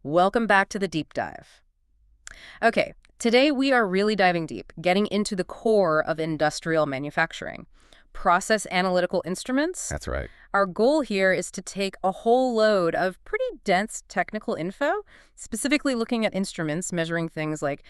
Welcome back to the deep dive. Okay, today we are really diving deep, getting into the core of industrial manufacturing. Process analytical instruments. That's right. Our goal here is to take a whole load of pretty dense technical info, specifically looking at instruments measuring things like,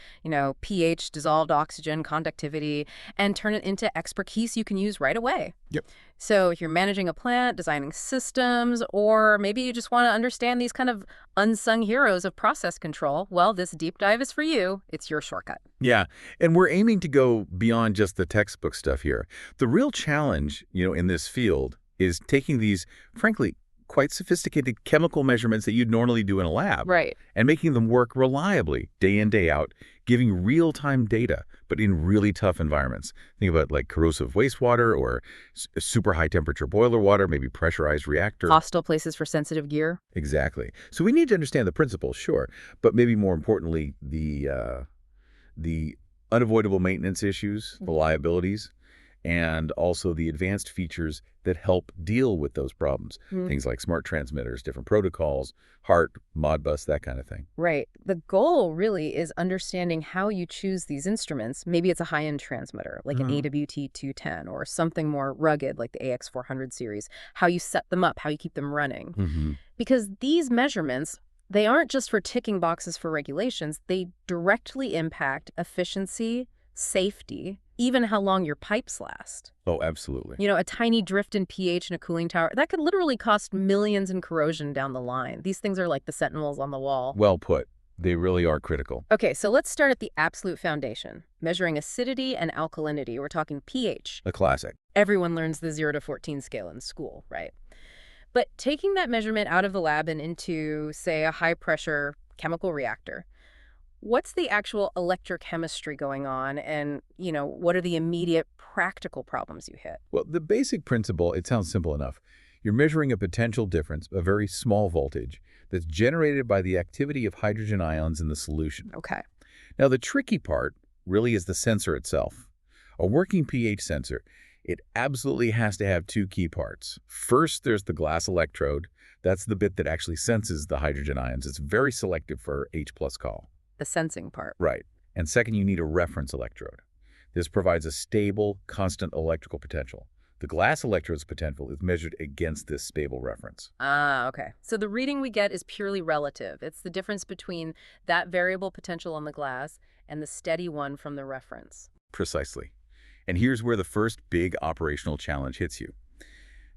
pH, dissolved oxygen, conductivity, and turn it into expertise you can use right away. Yep. So if you're managing a plant, designing systems, or maybe you just want to understand these kind of unsung heroes of process control, well, this deep dive is for you. It's your shortcut. Yeah, and we're aiming to go beyond just the textbook stuff here. The real challenge, in this field is taking these, frankly, quite sophisticated chemical measurements that you'd normally do in a lab. Right. And making them work reliably, day in, day out, giving real-time data, but in really tough environments. Think about like corrosive wastewater or super high-temperature boiler water, maybe pressurized reactor. Hostile places for sensitive gear. Exactly. So we need to understand the principles, sure, but maybe more importantly, the unavoidable maintenance issues, the liabilities, and also the advanced features that help deal with those problems. Things like smart transmitters, different protocols, HART, Modbus, that kind of thing. Right. The goal really is understanding how you choose these instruments. Maybe it's a high-end transmitter, like an AWT-210, or something more rugged, like the AX400 series. How you set them up, how you keep them running. Because these measurements, they aren't just for ticking boxes for regulations. They directly impact efficiency, safety, even how long your pipes last. Oh, absolutely. A tiny drift in pH in a cooling tower, that could literally cost millions in corrosion down the line. These things are like the sentinels on the wall. Well put. They really are critical. Okay, so let's start at the absolute foundation, measuring acidity and alkalinity. We're talking pH. A classic. Everyone learns the 0 to 14 scale in school, right? But taking that measurement out of the lab and into, say, a high-pressure chemical reactor, what's the actual electrochemistry going on, and, what are the immediate practical problems you hit? Well, the basic principle, it sounds simple enough. You're measuring a potential difference, a very small voltage, that's generated by the activity of hydrogen ions in the solution. Okay. Now, the tricky part really is the sensor itself. A working pH sensor, it absolutely has to have two key parts. First, there's the glass electrode. That's the bit that actually senses the hydrogen ions. It's very selective for H+ call. The sensing part. Right. And second, you need a reference electrode. This provides a stable, constant electrical potential. The glass electrode's potential is measured against this stable reference. Ah, okay. So the reading we get is purely relative. It's the difference between that variable potential on the glass and the steady one from the reference. Precisely. And here's where the first big operational challenge hits you.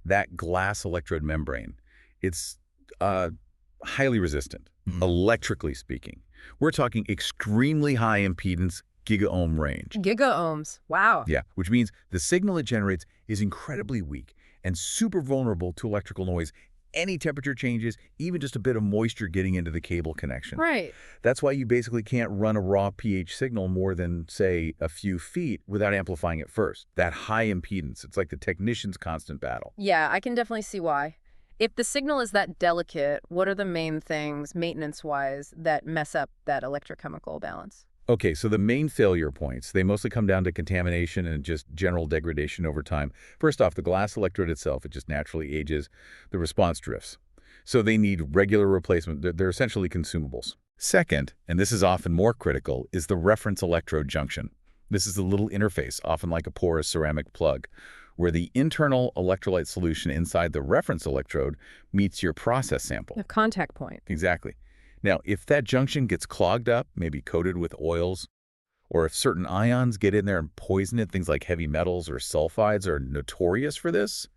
That glass electrode membrane, it's highly resistant, electrically speaking. We're talking extremely high impedance, gigaohm range. Gigaohms. Wow. Yeah, which means the signal it generates is incredibly weak and super vulnerable to electrical noise. Any temperature changes, even just a bit of moisture getting into the cable connection. Right. That's why you basically can't run a raw pH signal more than, say, a few feet without amplifying it first. That high impedance, it's like the technician's constant battle. Yeah, I can definitely see why. If the signal is that delicate, what are the main things, maintenance-wise, that mess up that electrochemical balance? Okay, so the main failure points, they mostly come down to contamination and just general degradation over time. First off, the glass electrode itself, it just naturally ages. The response drifts. So they need regular replacement. They're essentially consumables. Second, and this is often more critical, is the reference electrode junction. This is the little interface, often like a porous ceramic plug, where the internal electrolyte solution inside the reference electrode meets your process sample. A contact point. Exactly. Now, if that junction gets clogged up, maybe coated with oils, or if certain ions get in there and poison it, things like heavy metals or sulfides are notorious for this,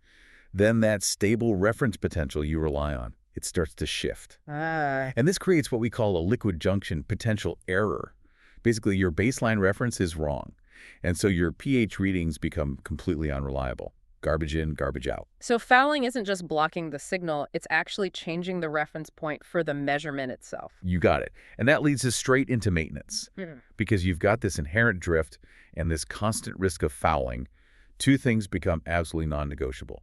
then that stable reference potential you rely on, it starts to shift. And this creates what we call a liquid junction potential error. Basically, your baseline reference is wrong, and so your pH readings become completely unreliable. Garbage in, garbage out. So fouling isn't just blocking the signal, it's actually changing the reference point for the measurement itself. You got it. And that leads us straight into maintenance. Because you've got this inherent drift and this constant risk of fouling, two things become absolutely non-negotiable.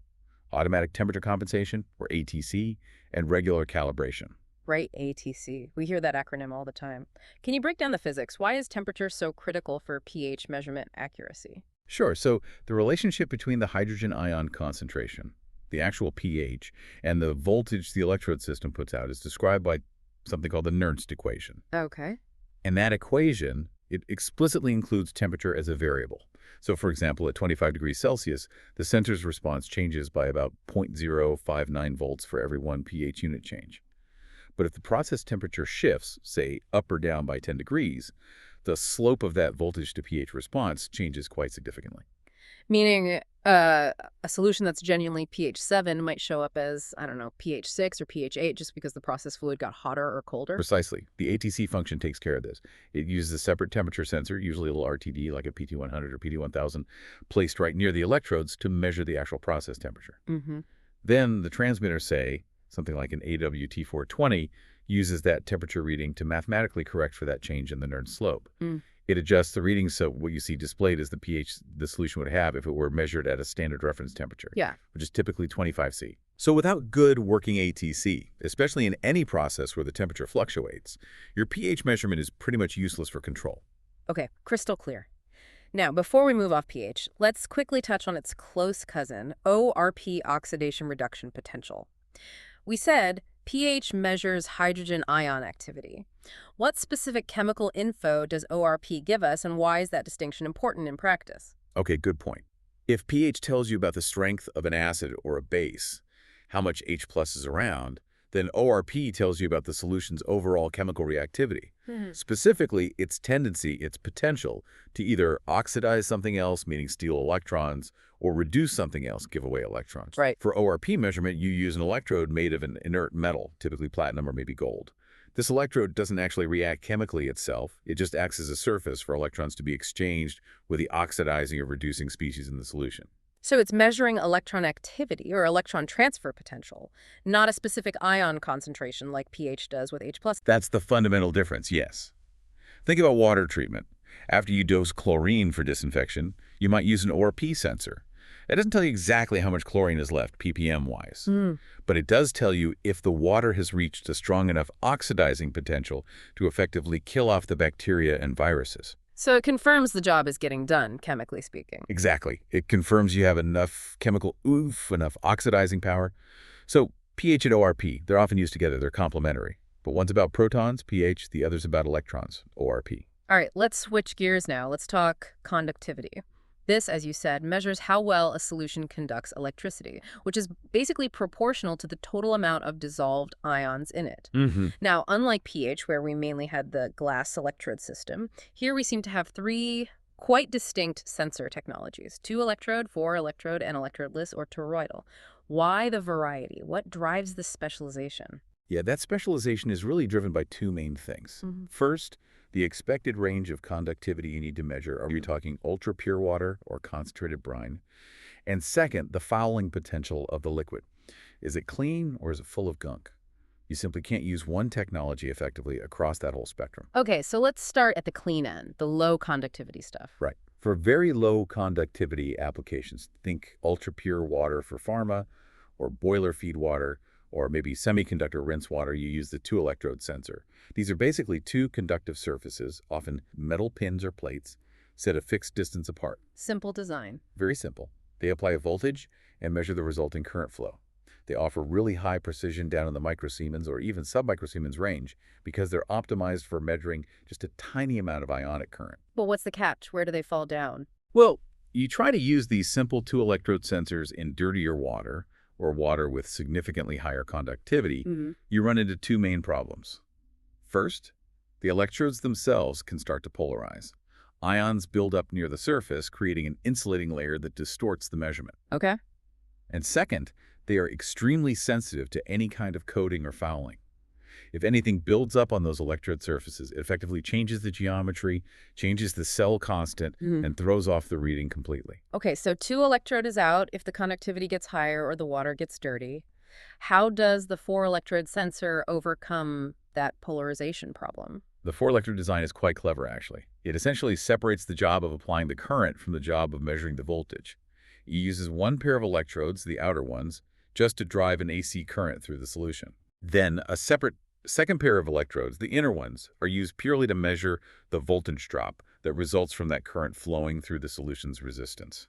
Automatic temperature compensation, or ATC, and regular calibration. Right, ATC. We hear that acronym all the time. Can you break down the physics? Why is temperature so critical for pH measurement accuracy? Sure. So the relationship between the hydrogen ion concentration, the actual pH, and the voltage the electrode system puts out is described by something called the Nernst equation. Okay. And that equation, it explicitly includes temperature as a variable. So for example, at 25 degrees Celsius, the sensor's response changes by about 0.059 volts for every 1 pH unit change. But if the process temperature shifts, say up or down by 10 degrees, the slope of that voltage to pH response changes quite significantly. Meaning a solution that's genuinely pH 7 might show up as, I don't know, pH 6 or pH 8 just because the process fluid got hotter or colder? Precisely. The ATC function takes care of this. It uses a separate temperature sensor, usually a little RTD like a PT100 or PT1000, placed right near the electrodes to measure the actual process temperature. Mm-hmm. Then the transmitter, say, something like an AWT420, uses that temperature reading to mathematically correct for that change in the Nernst slope. Mm. It adjusts the reading so what you see displayed is the pH the solution would have if it were measured at a standard reference temperature, Yeah. which is typically 25°C. So without good working ATC, especially in any process where the temperature fluctuates, your pH measurement is pretty much useless for control. Okay, crystal clear. Now, before we move off pH, let's quickly touch on its close cousin, ORP oxidation reduction potential. We said pH measures hydrogen ion activity. What specific chemical info does ORP give us, and why is that distinction important in practice? Okay, good point. If pH tells you about the strength of an acid or a base, how much H plus is around, then ORP tells you about the solution's overall chemical reactivity. Specifically, its tendency, its potential, to either oxidize something else, meaning steal electrons, or reduce something else, give away electrons. Right. For ORP measurement, you use an electrode made of an inert metal, typically platinum or maybe gold. This electrode doesn't actually react chemically itself. It just acts as a surface for electrons to be exchanged with the oxidizing or reducing species in the solution. So it's measuring electron activity or electron transfer potential, not a specific ion concentration like pH does with H+. That's the fundamental difference, yes. Think about water treatment. After you dose chlorine for disinfection, you might use an ORP sensor. It doesn't tell you exactly how much chlorine is left, ppm-wise, but it does tell you if the water has reached a strong enough oxidizing potential to effectively kill off the bacteria and viruses. So it confirms the job is getting done, chemically speaking. Exactly. It confirms you have enough chemical oomph, enough oxidizing power. So pH and ORP, they're often used together. They're complementary. But one's about protons, pH, the other's about electrons, ORP. All right, let's switch gears now. Let's talk conductivity. This, as you said, measures how well a solution conducts electricity, which is basically proportional to the total amount of dissolved ions in it. Now, unlike pH, where we mainly had the glass electrode system, here we seem to have three quite distinct sensor technologies: 2-electrode, 4-electrode, and electrodeless or toroidal. Why the variety? What drives this specialization? Yeah, that specialization is really driven by two main things. First, the expected range of conductivity you need to measure. Are you talking ultra-pure water or concentrated brine? And second, the fouling potential of the liquid. Is it clean or is it full of gunk? You simply can't use one technology effectively across that whole spectrum. Okay, so let's start at the clean end, the low conductivity stuff. Right. For very low conductivity applications, think ultra-pure water for pharma or boiler feed water, or maybe semiconductor rinse water, you use the 2-electrode sensor. These are basically two conductive surfaces, often metal pins or plates, set a fixed distance apart. Simple design. Very simple. They apply a voltage and measure the resulting current flow. They offer really high precision down in the microsiemens or even sub-microsiemens range because they're optimized for measuring just a tiny amount of ionic current. But what's the catch? Where do they fall down? Well, you try to use these simple 2-electrode sensors in dirtier water or water with significantly higher conductivity, you run into two main problems. First, the electrodes themselves can start to polarize. Ions build up near the surface, creating an insulating layer that distorts the measurement. Okay. And second, they are extremely sensitive to any kind of coating or fouling. If anything builds up on those electrode surfaces, it effectively changes the geometry, changes the cell constant, and throws off the reading completely. Okay, so 2-electrode is out if the conductivity gets higher or the water gets dirty. How does the 4-electrode sensor overcome that polarization problem? The 4-electrode design is quite clever, actually. It essentially separates the job of applying the current from the job of measuring the voltage. It uses one pair of electrodes, the outer ones, just to drive an AC current through the solution. Then a separate second pair of electrodes, the inner ones, are used purely to measure the voltage drop that results from that current flowing through the solution's resistance.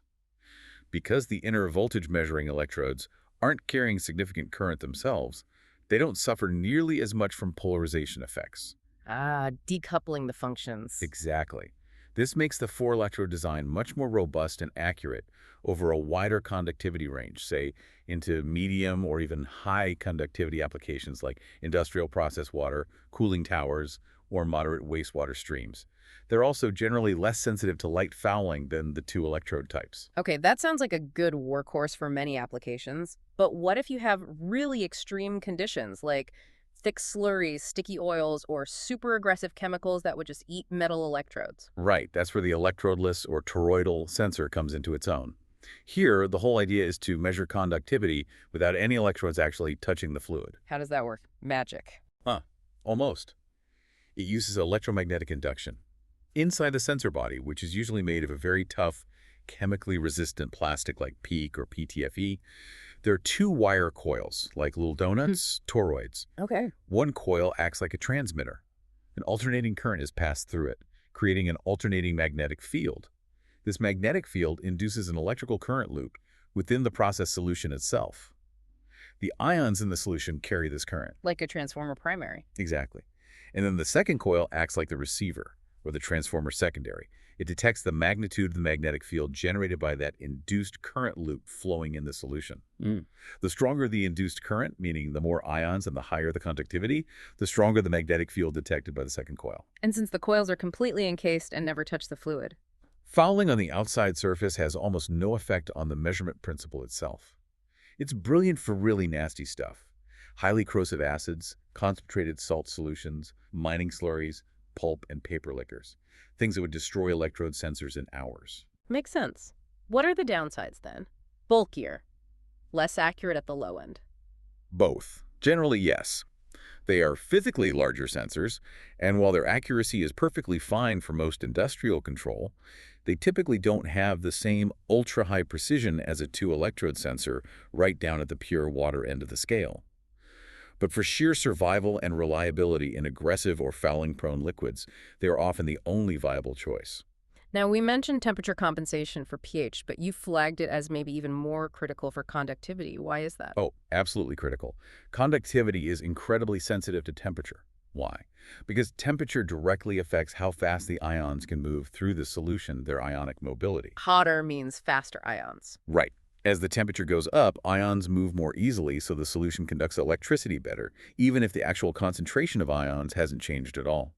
Because the inner voltage measuring electrodes aren't carrying significant current themselves, They don't suffer nearly as much from polarization effects. Ah, decoupling the functions. Exactly. This makes the four-electrode design much more robust and accurate over a wider conductivity range, say into medium or even high conductivity applications like industrial process water, cooling towers, or moderate wastewater streams. They're also generally less sensitive to light fouling than the two electrode types. Okay, that sounds like a good workhorse for many applications. But what if you have really extreme conditions like thick slurries, sticky oils, or super aggressive chemicals that would just eat metal electrodes? Right, that's where the electrodeless or toroidal sensor comes into its own. Here, the whole idea is to measure conductivity without any electrodes actually touching the fluid. How does that work? Magic. Huh, almost. It uses electromagnetic induction. Inside the sensor body, which is usually made of a very tough, chemically resistant plastic like PEEK or PTFE, there are two wire coils, like little donuts, toroids. Okay. One coil acts like a transmitter. An alternating current is passed through it, creating an alternating magnetic field. This magnetic field induces an electrical current loop within the process solution itself. The ions in the solution carry this current. Like a transformer primary. Exactly. And then the second coil acts like the receiver, or the transformer secondary. It detects the magnitude of the magnetic field generated by that induced current loop flowing in the solution. Mm. The stronger the induced current, meaning the more ions and the higher the conductivity, the stronger the magnetic field detected by the second coil. And since the coils are completely encased and never touch the fluid. Fouling on the outside surface has almost no effect on the measurement principle itself. It's brilliant for really nasty stuff. Highly corrosive acids, concentrated salt solutions, mining slurries, pulp, and paper liquors. Things that would destroy electrode sensors in hours. Makes sense. What are the downsides then? Bulkier. Less accurate at the low end. Both. Generally, yes. They are physically larger sensors, and while their accuracy is perfectly fine for most industrial control, they typically don't have the same ultra-high precision as a two-electrode sensor right down at the pure water end of the scale. But for sheer survival and reliability in aggressive or fouling-prone liquids, they are often the only viable choice. Now, we mentioned temperature compensation for pH, but you flagged it as maybe even more critical for conductivity. Why is that? Oh, absolutely critical. Conductivity is incredibly sensitive to temperature. Why? Because temperature directly affects how fast the ions can move through the solution, their ionic mobility. Hotter means faster ions. Right. As the temperature goes up, ions move more easily, so the solution conducts electricity better, even if the actual concentration of ions hasn't changed at all.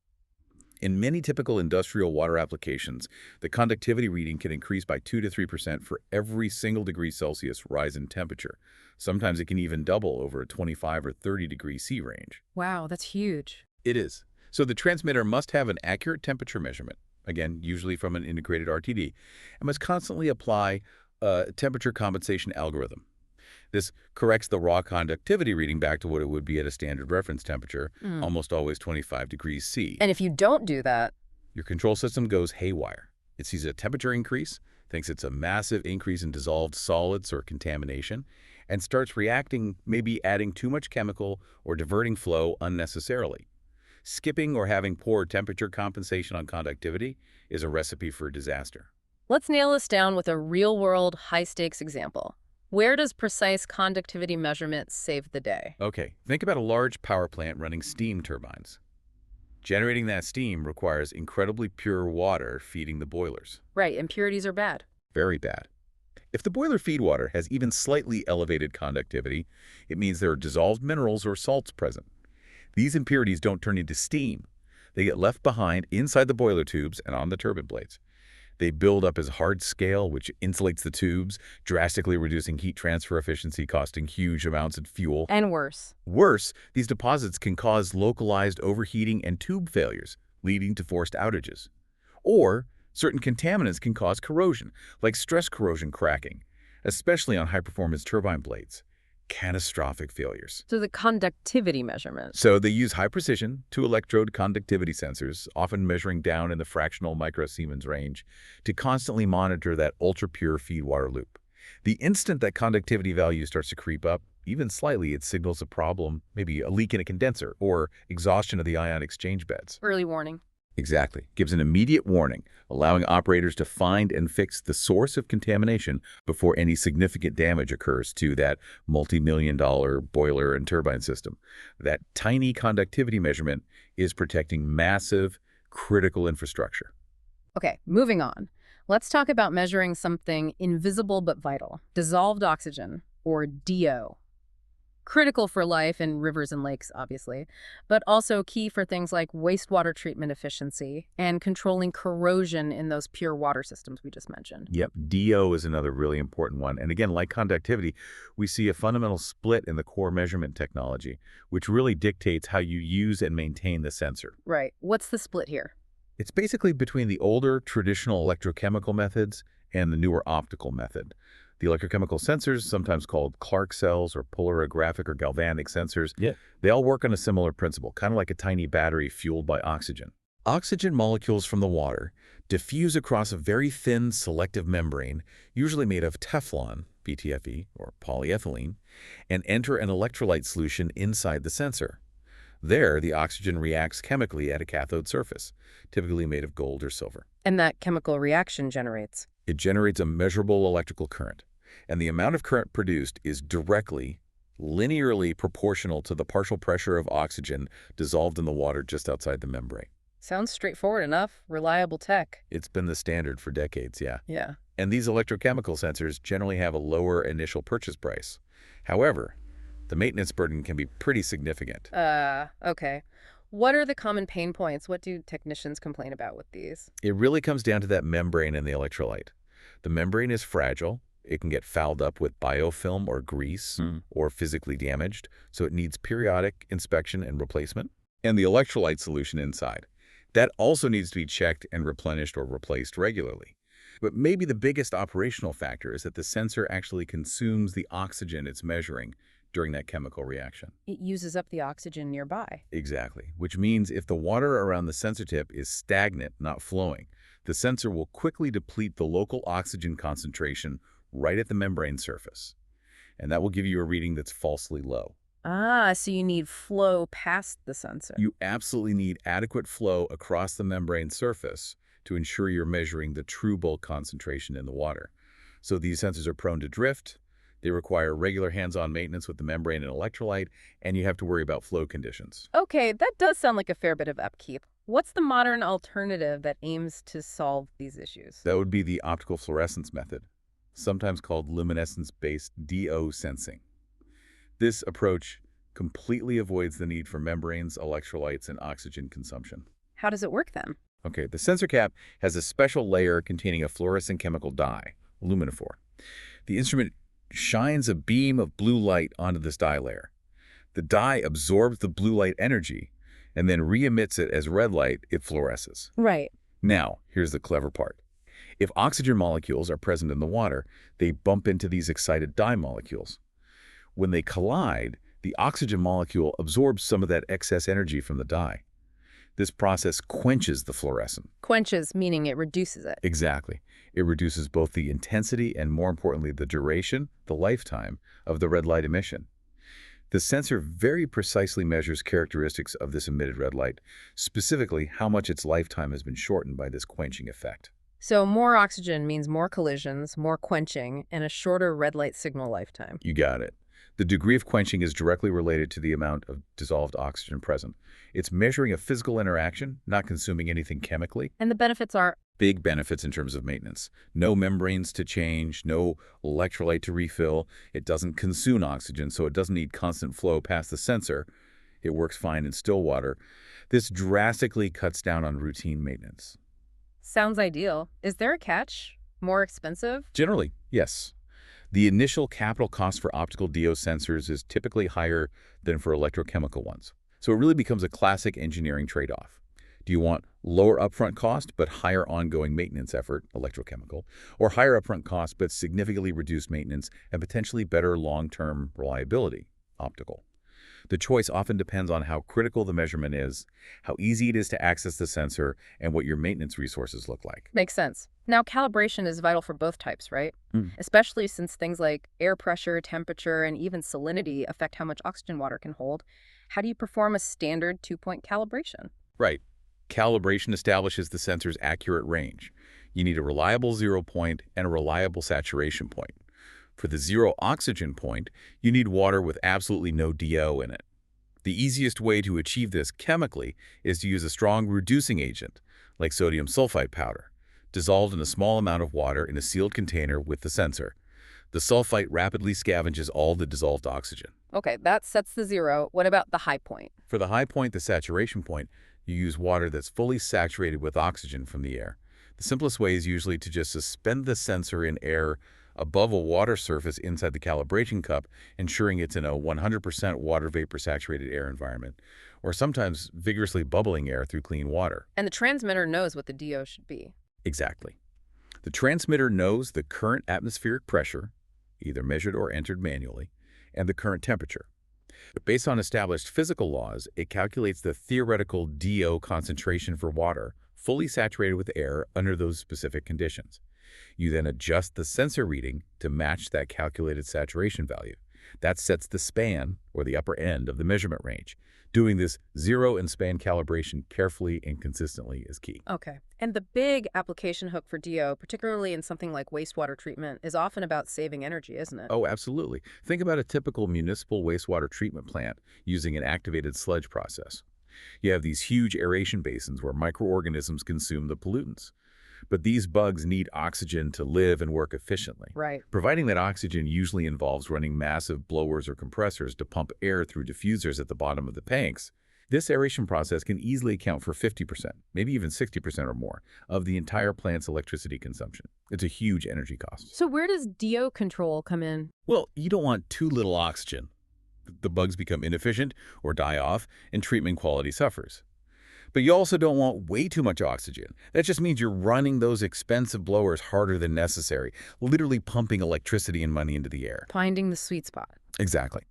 In many typical industrial water applications, the conductivity reading can increase by 2 to 3% for every single degree Celsius rise in temperature. Sometimes it can even double over a 25 or 30 degree C range. Wow, that's huge. It is. So the transmitter must have an accurate temperature measurement, again, usually from an integrated RTD, and must constantly apply a temperature compensation algorithm. This corrects the raw conductivity reading back to what it would be at a standard reference temperature, almost always 25 degrees C. And if you don't do that, Your control system goes haywire. It sees a temperature increase, thinks it's a massive increase in dissolved solids or contamination, and starts reacting, maybe adding too much chemical or diverting flow unnecessarily. Skipping or having poor temperature compensation on conductivity is a recipe for disaster. let's nail this down with a real-world, high-stakes example. Where does precise conductivity measurement save the day? Okay, think about a large power plant running steam turbines. Generating that steam requires incredibly pure water feeding the boilers. Right, impurities are bad. Very bad. If the boiler feed water has even slightly elevated conductivity, it means there are dissolved minerals or salts present. These impurities don't turn into steam. They get left behind inside the boiler tubes and on the turbine blades. They build up as hard scale, which insulates the tubes, drastically reducing heat transfer efficiency, costing huge amounts of fuel. And worse. Worse, these deposits can cause localized overheating and tube failures, leading to forced outages. Or certain contaminants can cause corrosion, like stress corrosion cracking, especially on high-performance turbine blades. Catastrophic failures. So the conductivity measurement. So they use high-precision two-electrode conductivity sensors, often measuring down in the fractional microsiemens range, to constantly monitor that ultra-pure feedwater loop. The instant that conductivity value starts to creep up, even slightly, it signals a problem, maybe a leak in a condenser or exhaustion of the ion exchange beds. Early warning. Exactly. Gives an immediate warning, allowing operators to find and fix the source of contamination before any significant damage occurs to that multi-million-dollar boiler and turbine system. That tiny conductivity measurement is protecting massive, critical infrastructure. Okay, moving on. Let's talk about measuring something invisible but vital, dissolved oxygen, or DO. Critical for life in rivers and lakes, obviously, but also key for things like wastewater treatment efficiency and controlling corrosion in those pure water systems we just mentioned. Yep, DO is another really important one. And again, like conductivity, we see a fundamental split in the core measurement technology, which really dictates how you use and maintain the sensor. Right. What's the split here? It's basically between the older traditional electrochemical methods and the newer optical method. The electrochemical sensors, sometimes called Clark cells or polarographic or galvanic sensors, they all work on a similar principle, kind of like a tiny battery fueled by oxygen. Oxygen molecules from the water diffuse across a very thin selective membrane, usually made of Teflon, BTFE, or polyethylene, and enter an electrolyte solution inside the sensor. There, the oxygen reacts chemically at a cathode surface, typically made of gold or silver. And that chemical reaction generates. It generates a measurable electrical current, and the amount of current produced is directly, linearly proportional to the partial pressure of oxygen dissolved in the water just outside the membrane. Sounds straightforward enough. Reliable tech. It's been the standard for decades, yeah. Yeah. And these electrochemical sensors generally have a lower initial purchase price. However, the maintenance burden can be pretty significant. Okay. What are the common pain points? What do technicians complain about with these? It really comes down to that membrane and the electrolyte. The membrane is fragile. It can get fouled up with biofilm or grease or physically damaged, so it needs periodic inspection and replacement. And the electrolyte solution inside. That also needs to be checked and replenished or replaced regularly. But maybe the biggest operational factor is that the sensor actually consumes the oxygen it's measuring during that chemical reaction. It uses up the oxygen nearby. Exactly, which means if the water around the sensor tip is stagnant, not flowing, the sensor will quickly deplete the local oxygen concentration right at the membrane surface. And that will give you a reading that's falsely low. So you need flow past the sensor. You absolutely need adequate flow across the membrane surface to ensure you're measuring the true bulk concentration in the water. So these sensors are prone to drift. They require regular hands-on maintenance with the membrane and electrolyte, and you have to worry about flow conditions. Okay, that does sound like a fair bit of upkeep. What's the modern alternative that aims to solve these issues? That would be the optical fluorescence method, sometimes called luminescence-based DO sensing. This approach completely avoids the need for membranes, electrolytes, and oxygen consumption. How does it work then? Okay, the sensor cap has a special layer containing a fluorescent chemical dye, luminophore. The instrument shines a beam of blue light onto this dye layer. The dye absorbs the blue light energy and then re-emits it as red light. It fluoresces. Right. Now, here's the clever part. If oxygen molecules are present in the water, they bump into these excited dye molecules. When they collide, the oxygen molecule absorbs some of that excess energy from the dye. This process quenches the fluorescent. Quenches, meaning it reduces it. Exactly. It reduces both the intensity and, more importantly, the duration, the lifetime, of the red light emission. The sensor very precisely measures characteristics of this emitted red light, specifically how much its lifetime has been shortened by this quenching effect. So more oxygen means more collisions, more quenching, and a shorter red light signal lifetime. You got it. The degree of quenching is directly related to the amount of dissolved oxygen present. It's measuring a physical interaction, not consuming anything chemically. And the benefits are? Big benefits in terms of maintenance. No membranes to change, no electrolyte to refill. It doesn't consume oxygen, so it doesn't need constant flow past the sensor. It works fine in still water. This drastically cuts down on routine maintenance. Sounds ideal. Is there a catch? More expensive? Generally, yes. The initial capital cost for optical DO sensors is typically higher than for electrochemical ones. So it really becomes a classic engineering trade-off. Do you want lower upfront cost but higher ongoing maintenance effort, electrochemical, or higher upfront cost but significantly reduced maintenance and potentially better long-term reliability, optical? The choice often depends on how critical the measurement is, how easy it is to access the sensor, and what your maintenance resources look like. Makes sense. Now, calibration is vital for both types, right? Especially since things like air pressure, temperature, and even salinity affect how much oxygen water can hold. How do you perform a standard 2-point calibration? Right. Calibration establishes the sensor's accurate range. You need a reliable zero point and a reliable saturation point. For the zero oxygen point, you need water with absolutely no DO in it. The easiest way to achieve this chemically is to use a strong reducing agent, like sodium sulfite powder, dissolved in a small amount of water in a sealed container with the sensor. The sulfite rapidly scavenges all the dissolved oxygen. Okay, that sets the zero. What about the high point? For the high point, the saturation point, you use water that's fully saturated with oxygen from the air. The simplest way is usually to just suspend the sensor in air above a water surface inside the calibration cup, ensuring it's in a 100% water vapor saturated air environment, or sometimes vigorously bubbling air through clean water. And the transmitter knows what the DO should be. Exactly. The transmitter knows the current atmospheric pressure, either measured or entered manually, and the current temperature. Based on established physical laws, it calculates the theoretical DO concentration for water fully saturated with air under those specific conditions. You then adjust the sensor reading to match that calculated saturation value. That sets the span, or the upper end, of the measurement range. Doing this zero and span calibration carefully and consistently is key. Okay. And the big application hook for DO, particularly in something like wastewater treatment, is often about saving energy, isn't it? Oh, absolutely. Think about a typical municipal wastewater treatment plant using an activated sludge process. You have these huge aeration basins where microorganisms consume the pollutants. But these bugs need oxygen to live and work efficiently. Right. Providing that oxygen usually involves running massive blowers or compressors to pump air through diffusers at the bottom of the tanks. This aeration process can easily account for 50%, maybe even 60% or more, of the entire plant's electricity consumption. It's a huge energy cost. So where does DO control come in? Well, you don't want too little oxygen. The bugs become inefficient or die off, and treatment quality suffers. But you also don't want way too much oxygen. That just means you're running those expensive blowers harder than necessary, literally pumping electricity and money into the air. Finding the sweet spot. Exactly.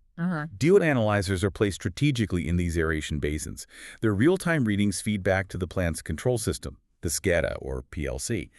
DO analyzers are placed strategically in these aeration basins. Their real-time readings feed back to the plant's control system, the SCADA or PLC.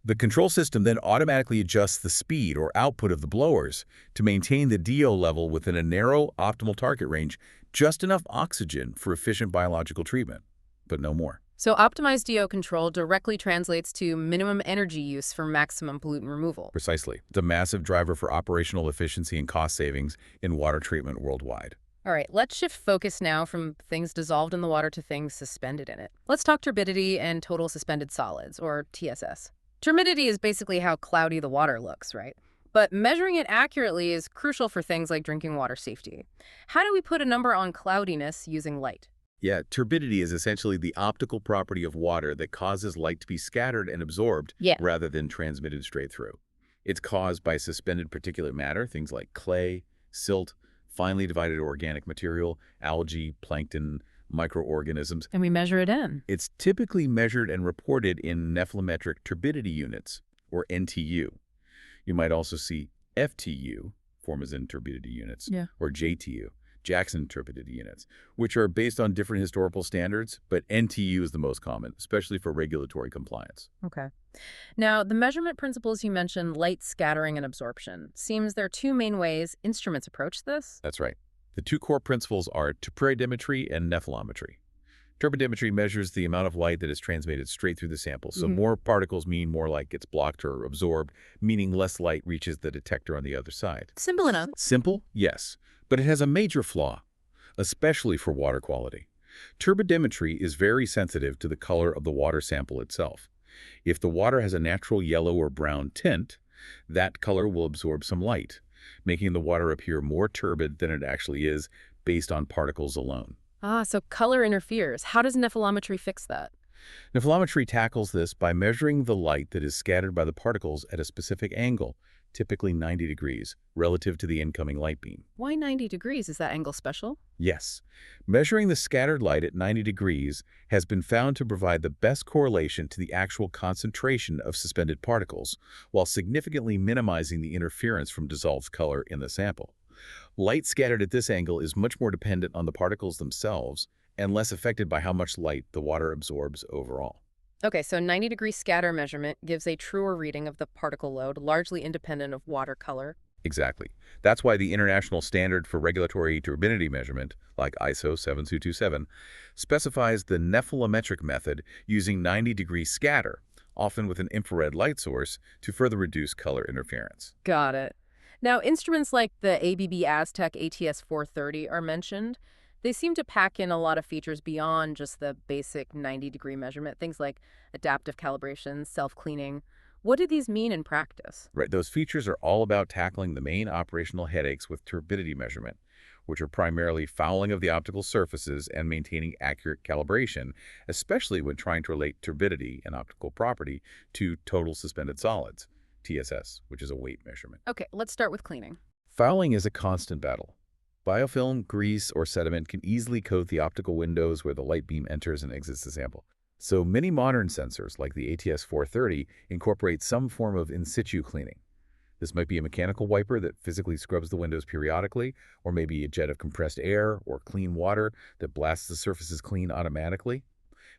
The control system then automatically adjusts the speed or output of the blowers to maintain the DO level within a narrow, optimal target range, just enough oxygen for efficient biological treatment, but no more. So optimized DO control directly translates to minimum energy use for maximum pollutant removal. Precisely. It's a massive driver for operational efficiency and cost savings in water treatment worldwide. All right, let's shift focus now from things dissolved in the water to things suspended in it. Let's talk turbidity and total suspended solids, or TSS. Turbidity is basically how cloudy the water looks, right? But measuring it accurately is crucial for things like drinking water safety. How do we put a number on cloudiness using light? Yeah, turbidity is essentially the optical property of water that causes light to be scattered and absorbed rather than transmitted straight through. It's caused by suspended particulate matter, things like clay, silt, finely divided organic material, algae, plankton, microorganisms. And we measure it in. It's typically measured and reported in nephelometric turbidity units, or NTU. You might also see FTU, formazine turbidity units, or JTU, Jackson turbidity units, which are based on different historical standards, but NTU is the most common, especially for regulatory compliance. Okay. Now, the measurement principles you mentioned, light scattering and absorption, seems there are two main ways instruments approach this. That's right. The two core principles are turbidimetry and nephelometry. Turbidimetry measures the amount of light that is transmitted straight through the sample, so more particles mean more light gets blocked or absorbed, meaning less light reaches the detector on the other side. Simple enough. Simple? Yes. But it has a major flaw, especially for water quality. Turbidimetry is very sensitive to the color of the water sample itself. If the water has a natural yellow or brown tint, that color will absorb some light, making the water appear more turbid than it actually is based on particles alone. Ah, so color interferes. How does nephelometry fix that? Nephelometry tackles this by measuring the light that is scattered by the particles at a specific angle, typically 90 degrees, relative to the incoming light beam. Why 90 degrees? Is that angle special? Yes. Measuring the scattered light at 90 degrees has been found to provide the best correlation to the actual concentration of suspended particles, while significantly minimizing the interference from dissolved color in the sample. Light scattered at this angle is much more dependent on the particles themselves and less affected by how much light the water absorbs overall. Okay, so 90-degree scatter measurement gives a truer reading of the particle load, largely independent of water color. Exactly. That's why the International Standard for Regulatory Turbidity Measurement, like ISO 7227, specifies the nephelometric method using 90-degree scatter, often with an infrared light source, to further reduce color interference. Got it. Now, instruments like the ABB Aztec ATS 430 are mentioned. They seem to pack in a lot of features beyond just the basic 90-degree measurement, things like adaptive calibration, self-cleaning. What do these mean in practice? Right, those features are all about tackling the main operational headaches with turbidity measurement, which are primarily fouling of the optical surfaces and maintaining accurate calibration, especially when trying to relate turbidity, an optical property, to total suspended solids, TSS, which is a weight measurement. Okay, let's start with cleaning. Fouling is a constant battle. Biofilm, grease, or sediment can easily coat the optical windows where the light beam enters and exits the sample. So many modern sensors, like the ATS 430, incorporate some form of in situ cleaning. This might be a mechanical wiper that physically scrubs the windows periodically, or maybe a jet of compressed air or clean water that blasts the surfaces clean automatically.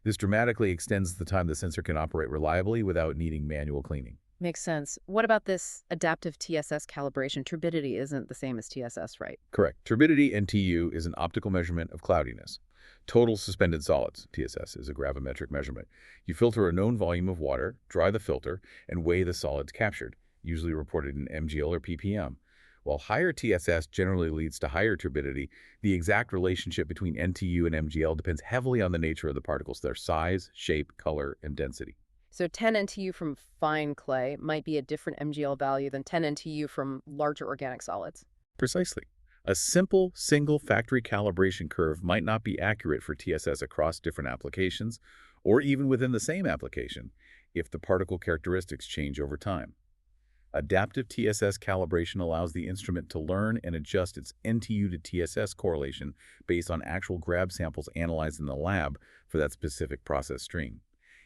This dramatically extends the time the sensor can operate reliably without needing manual cleaning. Makes sense. What about this adaptive TSS calibration? Turbidity isn't the same as TSS, right? Correct. Turbidity, NTU, is an optical measurement of cloudiness. Total suspended solids, TSS, is a gravimetric measurement. You filter a known volume of water, dry the filter, and weigh the solids captured, usually reported in MgL or ppm. While higher TSS generally leads to higher turbidity, the exact relationship between NTU and MgL depends heavily on the nature of the particles, their size, shape, color, and density. So 10 NTU from fine clay might be a different MgL value than 10 NTU from larger organic solids. Precisely. A simple, single factory calibration curve might not be accurate for TSS across different applications, or even within the same application, if the particle characteristics change over time. Adaptive TSS calibration allows the instrument to learn and adjust its NTU to TSS correlation based on actual grab samples analyzed in the lab for that specific process stream.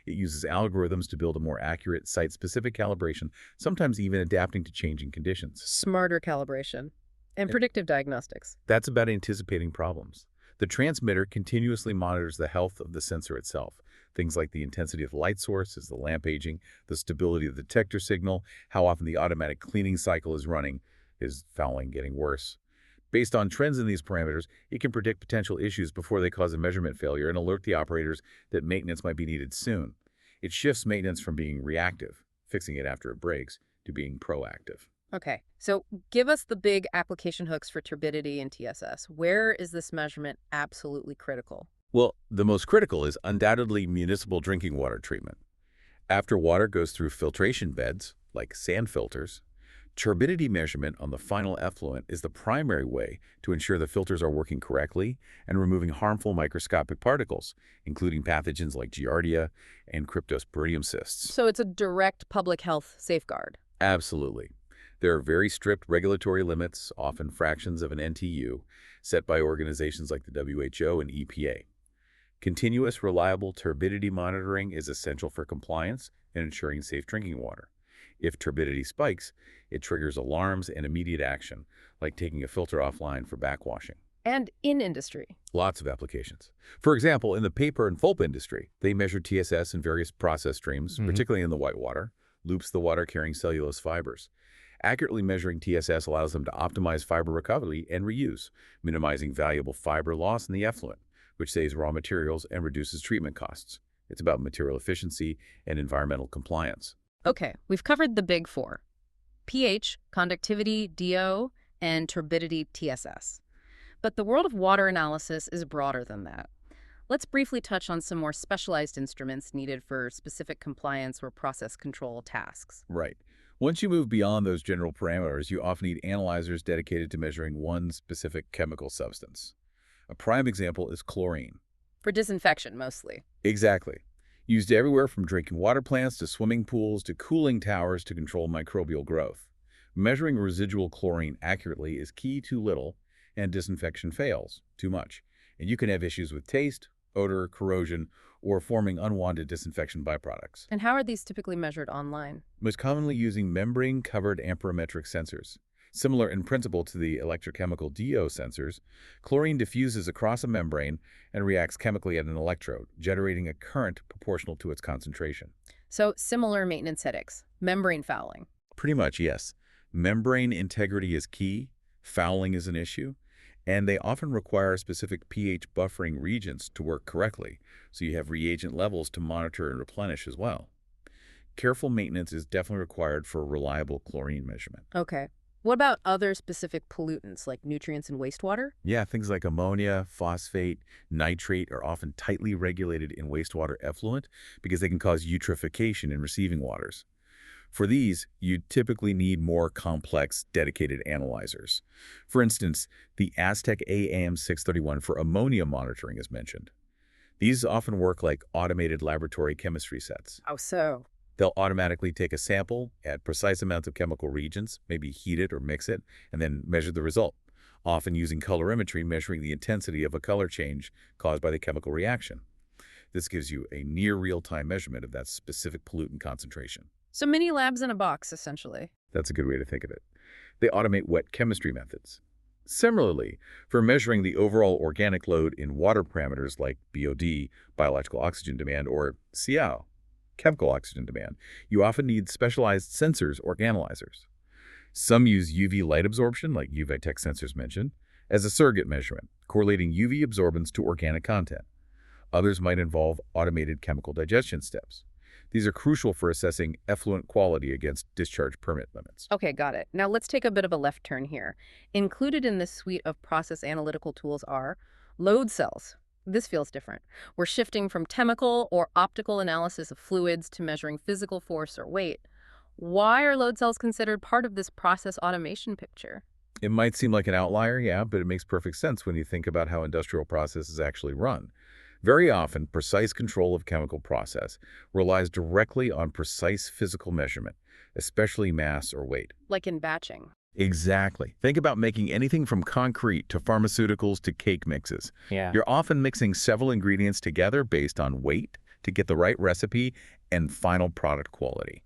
It uses algorithms to build a more accurate, site-specific calibration, sometimes even adapting to changing conditions. Smarter calibration. And predictive diagnostics. That's about anticipating problems. The transmitter continuously monitors the health of the sensor itself. Things like the intensity of the light source, is the lamp aging, the stability of the detector signal, how often the automatic cleaning cycle is running, is fouling getting worse. Based on trends in these parameters, it can predict potential issues before they cause a measurement failure and alert the operators that maintenance might be needed soon. It shifts maintenance from being reactive, fixing it after it breaks, to being proactive. Okay, so give us the big application hooks for turbidity and TSS. Where is this measurement absolutely critical? Well, the most critical is undoubtedly municipal drinking water treatment. After water goes through filtration beds, like sand filters, turbidity measurement on the final effluent is the primary way to ensure the filters are working correctly and removing harmful microscopic particles, including pathogens like Giardia and cryptosporidium cysts. So it's a direct public health safeguard. Absolutely. There are very strict regulatory limits, often fractions of an NTU, set by organizations like the WHO and EPA. Continuous, reliable turbidity monitoring is essential for compliance and ensuring safe drinking water. If turbidity spikes, it triggers alarms and immediate action, like taking a filter offline for backwashing. And in industry. Lots of applications. For example, in the paper and pulp industry, they measure TSS in various process streams, particularly in the whitewater, loops the water carrying cellulose fibers. Accurately measuring TSS allows them to optimize fiber recovery and reuse, minimizing valuable fiber loss in the effluent, which saves raw materials and reduces treatment costs. It's about material efficiency and environmental compliance. Okay, we've covered the big four: pH, conductivity, DO, and turbidity, TSS. But the world of water analysis is broader than that. Let's briefly touch on some more specialized instruments needed for specific compliance or process control tasks. Right. Once you move beyond those general parameters, you often need analyzers dedicated to measuring one specific chemical substance. A prime example is chlorine. For disinfection, mostly. Exactly. Used everywhere from drinking water plants to swimming pools to cooling towers to control microbial growth. Measuring residual chlorine accurately is key too little, and disinfection fails too much. And you can have issues with taste, odor, corrosion, or forming unwanted disinfection byproducts. And how are these typically measured online? Most commonly using membrane-covered amperometric sensors. Similar in principle to the electrochemical DO sensors, chlorine diffuses across a membrane and reacts chemically at an electrode, generating a current proportional to its concentration. So similar maintenance headaches, membrane fouling. Pretty much, yes. Membrane integrity is key, fouling is an issue, and they often require specific pH buffering regions to work correctly, so you have reagent levels to monitor and replenish as well. Careful maintenance is definitely required for a reliable chlorine measurement. Okay. What about other specific pollutants like nutrients in wastewater? Yeah, things like ammonia, phosphate, nitrate are often tightly regulated in wastewater effluent because they can cause eutrophication in receiving waters. For these, you typically need more complex, dedicated analyzers. For instance, the Aztec AM631 for ammonia monitoring is mentioned. These often work like automated laboratory chemistry sets. How so? They'll automatically take a sample, add precise amounts of chemical reagents, maybe heat it or mix it, and then measure the result, often using colorimetry measuring the intensity of a color change caused by the chemical reaction. This gives you a near real-time measurement of that specific pollutant concentration. So mini labs in a box, essentially. That's a good way to think of it. They automate wet chemistry methods. Similarly, for measuring the overall organic load in water parameters like BOD, biological oxygen demand, or CO, chemical oxygen demand, you often need specialized sensors or analyzers. Some use UV light absorption, like UV-Tech sensors mentioned, as a surrogate measurement, correlating UV absorbance to organic content. Others might involve automated chemical digestion steps. These are crucial for assessing effluent quality against discharge permit limits. Okay, got it. Now let's take a bit of a left turn here. Included in this suite of process analytical tools are load cells. This feels different. We're shifting from chemical or optical analysis of fluids to measuring physical force or weight. Why are load cells considered part of this process automation picture? It might seem like an outlier, yeah, but it makes perfect sense when you think about how industrial processes actually run. Very often, precise control of chemical process relies directly on precise physical measurement, especially mass or weight. Like in batching. Exactly. Think about making anything from concrete to pharmaceuticals to cake mixes. Yeah. You're often mixing several ingredients together based on weight to get the right recipe and final product quality.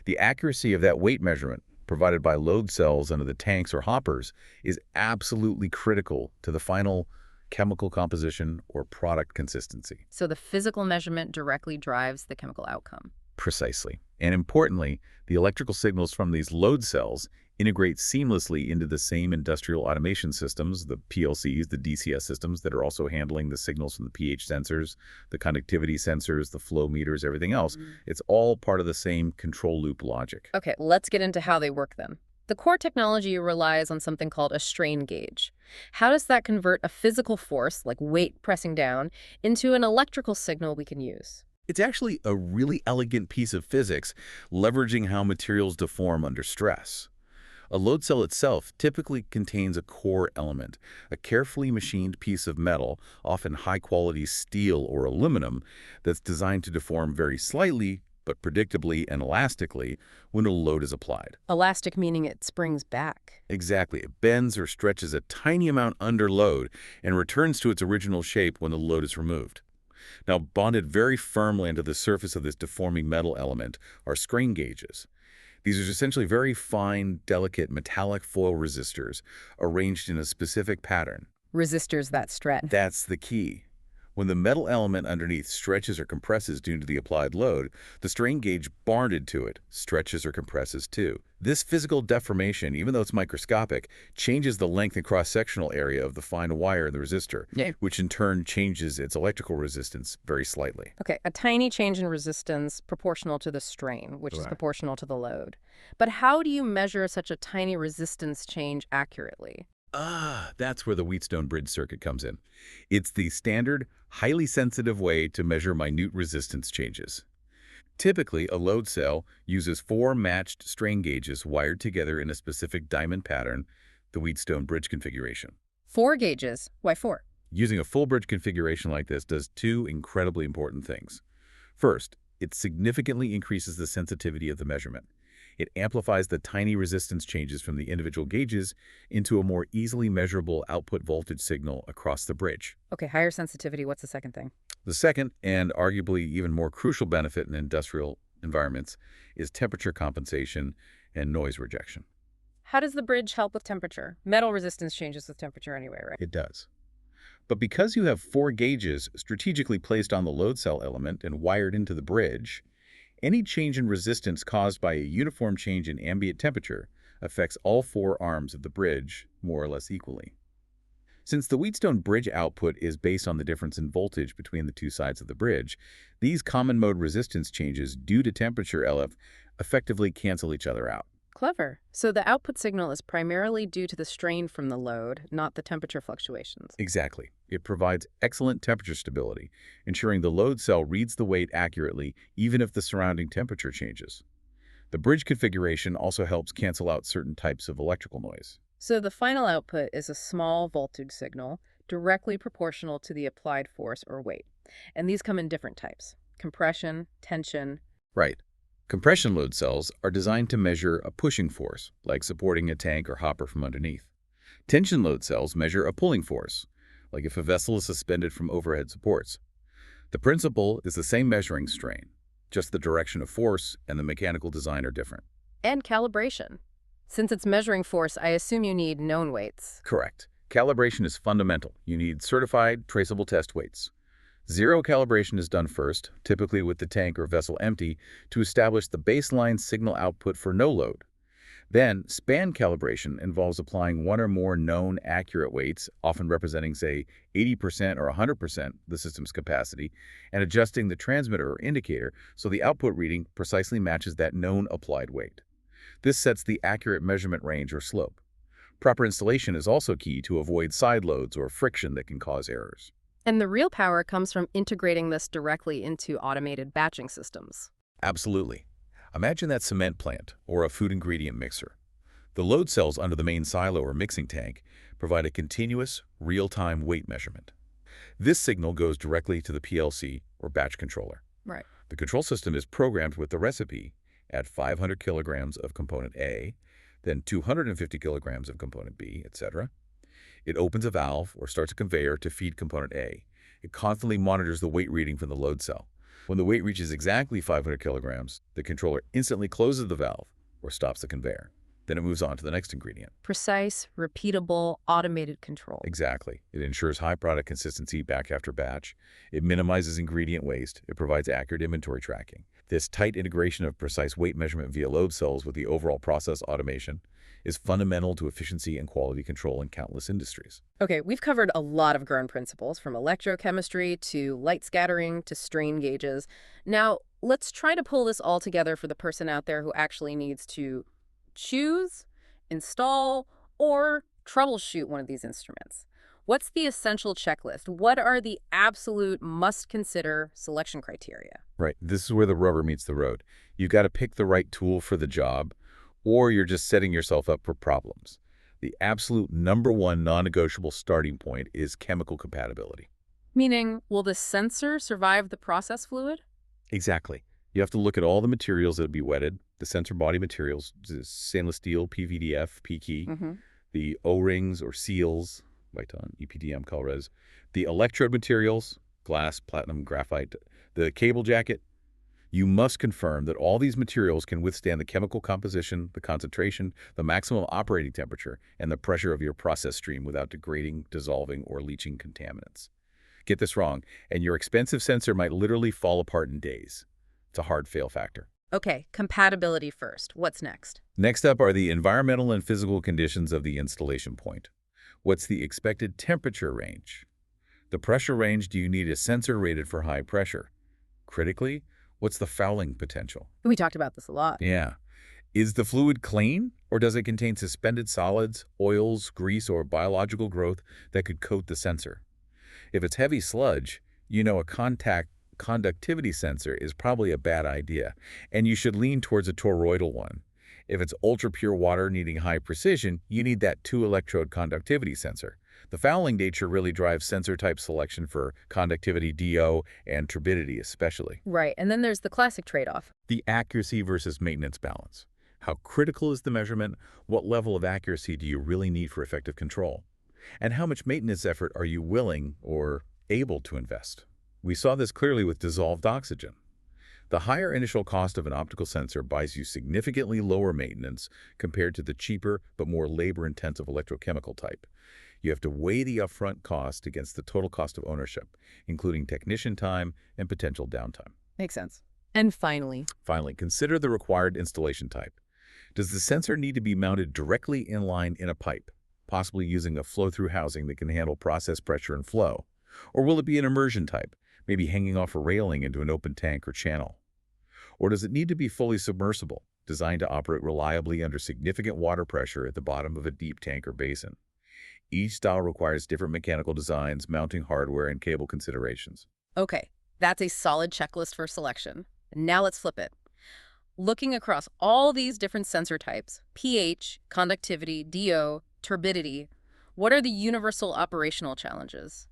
The accuracy of that weight measurement, provided by load cells under the tanks or hoppers, is absolutely critical to the final chemical composition or product consistency. So the physical measurement directly drives the chemical outcome. Precisely. And importantly, the electrical signals from these load cells integrate seamlessly into the same industrial automation systems, the PLCs, the DCS systems that are also handling the signals from the pH sensors, the conductivity sensors, the flow meters, everything else. It's all part of the same control loop logic. Okay, let's get into how they work then. The core technology relies on something called a strain gauge. How does that convert a physical force, like weight pressing down, into an electrical signal we can use? It's actually a really elegant piece of physics, leveraging how materials deform under stress. A load cell itself typically contains a core element, a carefully machined piece of metal, often high-quality steel or aluminum, that's designed to deform very slightly, but predictably and elastically when a load is applied. Elastic meaning it springs back. Exactly. It bends or stretches a tiny amount under load and returns to its original shape when the load is removed. Now, bonded very firmly into the surface of this deforming metal element are strain gauges. These are essentially very fine, delicate metallic foil resistors arranged in a specific pattern. Resistors that stretch. That's the key. When the metal element underneath stretches or compresses due to the applied load, the strain gauge bonded to it stretches or compresses too. This physical deformation, even though it's microscopic, changes the length and cross-sectional area of the fine wire in the resistor, which in turn changes its electrical resistance very slightly. Okay, a tiny change in resistance proportional to the strain, which is proportional to the load. But how do you measure such a tiny resistance change accurately? That's where the Wheatstone bridge circuit comes in. It's the standard, highly sensitive way to measure minute resistance changes. Typically, a load cell uses 4 matched strain gauges wired together in a specific diamond pattern, the Wheatstone bridge configuration. 4 gauges. Why 4? Using a full bridge configuration like this does 2 incredibly important things. First, it significantly increases the sensitivity of the measurement. It amplifies the tiny resistance changes from the individual gauges into a more easily measurable output voltage signal across the bridge. Okay, higher sensitivity. What's the second thing? The second, and arguably even more crucial benefit in industrial environments, is temperature compensation and noise rejection. How does the bridge help with temperature? Metal resistance changes with temperature anyway, right? It does. But because you have 4 gauges strategically placed on the load cell element and wired into the bridge, any change in resistance caused by a uniform change in ambient temperature, affects all four arms of the bridge more or less equally. Since the Wheatstone bridge output is based on the difference in voltage between the two sides of the bridge, these common mode resistance changes due to temperature LF effectively cancel each other out. Clever. So the output signal is primarily due to the strain from the load, not the temperature fluctuations. Exactly. It provides excellent temperature stability, ensuring the load cell reads the weight accurately even if the surrounding temperature changes. The bridge configuration also helps cancel out certain types of electrical noise. So the final output is a small voltage signal directly proportional to the applied force or weight. And these come in different types: compression, tension. Right. Compression load cells are designed to measure a pushing force, like supporting a tank or hopper from underneath. Tension load cells measure a pulling force, like if a vessel is suspended from overhead supports. The principle is the same measuring strain, just the direction of force and the mechanical design are different. And calibration. Since it's measuring force, I assume you need known weights. Correct. Calibration is fundamental. You need certified, traceable test weights. Zero calibration is done first, typically with the tank or vessel empty, to establish the baseline signal output for no load. Then, span calibration involves applying one or more known accurate weights, often representing, say, 80% or 100% the system's capacity, and adjusting the transmitter or indicator so the output reading precisely matches that known applied weight. This sets the accurate measurement range or slope. Proper installation is also key to avoid side loads or friction that can cause errors. And the real power comes from integrating this directly into automated batching systems. Absolutely. Imagine that cement plant or a food ingredient mixer. The load cells under the main silo or mixing tank provide a continuous, real-time weight measurement. This signal goes directly to the PLC or batch controller. Right. The control system is programmed with the recipe: add 500 kilograms of component A, then 250 kilograms of component B, etc. It opens a valve or starts a conveyor to feed component A. It constantly monitors the weight reading from the load cell. When the weight reaches exactly 500 kilograms, the controller instantly closes the valve or stops the conveyor. Then it moves on to the next ingredient. Precise, repeatable, automated control. Exactly. It ensures high product consistency batch after batch. It minimizes ingredient waste. It provides accurate inventory tracking. This tight integration of precise weight measurement via load cells with the overall process automation is fundamental to efficiency and quality control in countless industries. Okay, we've covered a lot of ground principles, from electrochemistry to light scattering to strain gauges. Now, let's try to pull this all together for the person out there who actually needs to choose, install, or troubleshoot one of these instruments. What's the essential checklist? What are the absolute must-consider selection criteria? Right. This is where the rubber meets the road. You've got to pick the right tool for the job, or you're just setting yourself up for problems. The absolute #1 non-negotiable starting point is chemical compatibility. Meaning, will the sensor survive the process fluid? Exactly. You have to look at all the materials that will be wetted, the sensor body materials, stainless steel, PVDF, PKey, the O-rings or seals, Viton, EPDM, Colrez, the electrode materials, glass, platinum, graphite, the cable jacket. You must confirm that all these materials can withstand the chemical composition, the concentration, the maximum operating temperature, and the pressure of your process stream without degrading, dissolving, or leaching contaminants. Get this wrong, and your expensive sensor might literally fall apart in days. It's a hard fail factor. Okay, compatibility first. What's next? Next up are the environmental and physical conditions of the installation point. What's the expected temperature range? The pressure range: do you need a sensor rated for high pressure? Critically, what's the fouling potential? We talked about this a lot. Yeah. Is the fluid clean, or does it contain suspended solids, oils, grease, or biological growth that could coat the sensor? If it's heavy sludge, you know a conductivity sensor is probably a bad idea, and you should lean towards a toroidal one. If it's ultra-pure water needing high precision, you need that 2-electrode conductivity sensor. The fouling nature really drives sensor type selection for conductivity, DO, and turbidity especially. Right, and then there's the classic trade-off. The accuracy versus maintenance balance. How critical is the measurement? What level of accuracy do you really need for effective control? And how much maintenance effort are you willing or able to invest? We saw this clearly with dissolved oxygen. The higher initial cost of an optical sensor buys you significantly lower maintenance compared to the cheaper but more labor-intensive electrochemical type. You have to weigh the upfront cost against the total cost of ownership, including technician time and potential downtime. Makes sense. And finally, Finally, consider the required installation type. Does the sensor need to be mounted directly in line in a pipe, possibly using a flow-through housing that can handle process pressure and flow? Or will it be an immersion type, maybe hanging off a railing into an open tank or channel? Or does it need to be fully submersible, designed to operate reliably under significant water pressure at the bottom of a deep tank or basin? Each style requires different mechanical designs, mounting hardware, and cable considerations. Okay, that's a solid checklist for selection. Now let's flip it. Looking across all these different sensor types, pH, conductivity, DO, turbidity, what are the universal operational challenges?